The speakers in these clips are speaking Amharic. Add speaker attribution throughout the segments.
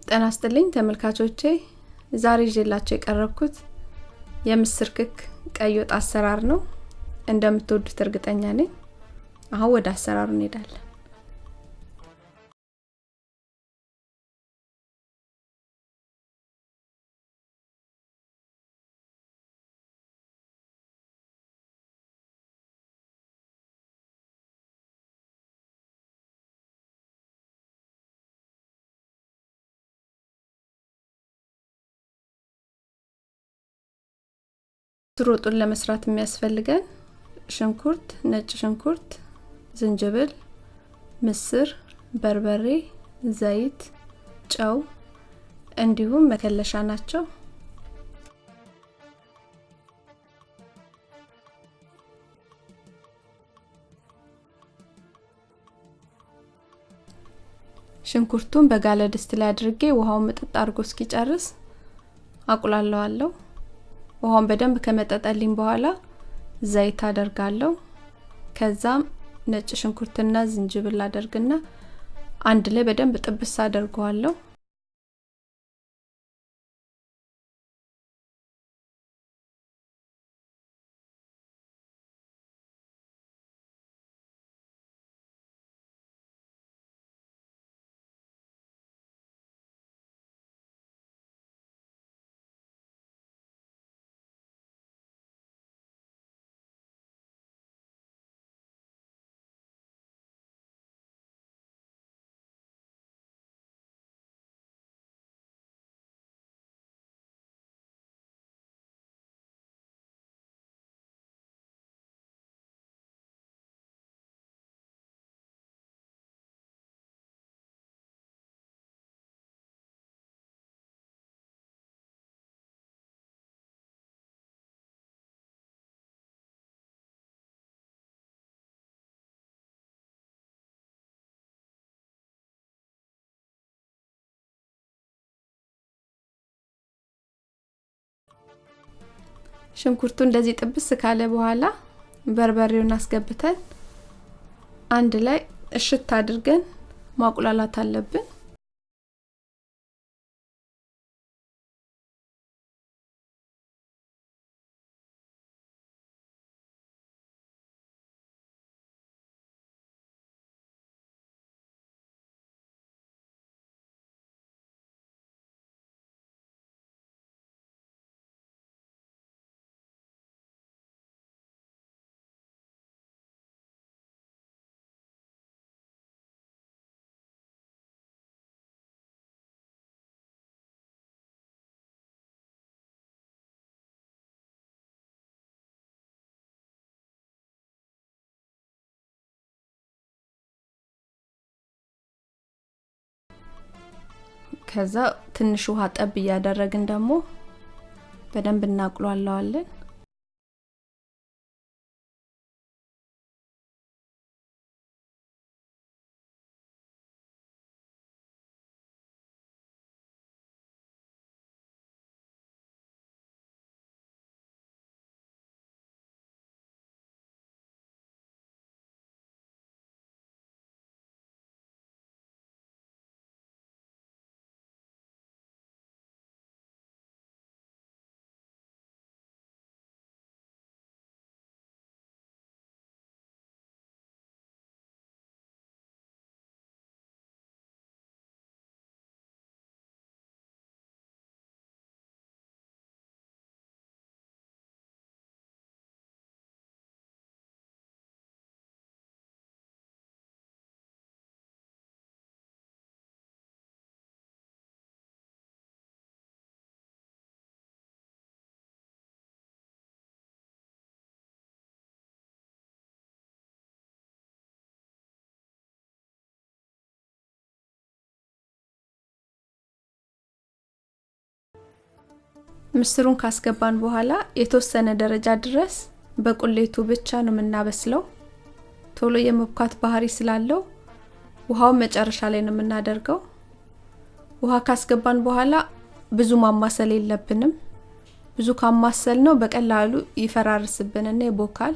Speaker 1: ጤና ይስጥልኝ ተመልካቾቼ ዛሬ ይዤላችሁ የቀረብኩት የምስር ክክ ቀይ ወጥ አሰራር ነው። እንደምትወዱት እርግጠኛ ነኝ። አሁን ወደ አሰራሩ እንሄዳለን። ስሮጡን ለመስራት የሚያስፈልገን ሽንኩርት፣ ነጭ ሽንኩርት፣ ዝንጅብል፣ ምስር፣ በርበሬ፣ ዘይት፣ ጨው እንዲሁም መከለሻ ናቸው። ሽንኩርቱን በጋለ ድስት ላይ አድርጌ ውሃውን መጠጥ አድርጎ እስኪጨርስ አቁላለዋለሁ። ውሃውን በደንብ ከመጠጠልኝ በኋላ ዘይት አደርጋለሁ። ከዛም ነጭ ሽንኩርትና ዝንጅብል አደርግና አንድ ላይ በደንብ ጥብስ አደርገዋለሁ። ሽንኩርቱ እንደዚህ ጥብስ ካለ በኋላ በርበሬውን አስገብተን አንድ ላይ እሽት አድርገን ማቁላላት አለብን። ከዛ ትንሽ ውሃ ጠብ ያደረግን ደግሞ በደንብ እናቁላለዋለን። ምስሩን ካስገባን በኋላ የተወሰነ ደረጃ ድረስ በቁሌቱ ብቻ ነው የምናበስለው። ቶሎ የመብካት ባህሪ ስላለው ውሃው መጨረሻ ላይ ነው የምናደርገው። ውሃ ካስገባን በኋላ ብዙ ማማሰል የለብንም። ብዙ ካማሰል ነው በቀላሉ ይፈራርስብንና ይቦካል።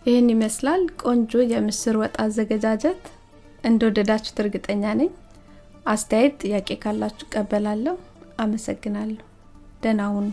Speaker 1: ይሄን ይመስላል ቆንጆ የምስር ወጥ አዘገጃጀት። እንደወደዳችሁት እርግጠኛ ነኝ። አስተያየት ጥያቄ ካላችሁ ቀበላለሁ። አመሰግናለሁ። ደህና ሁኑ።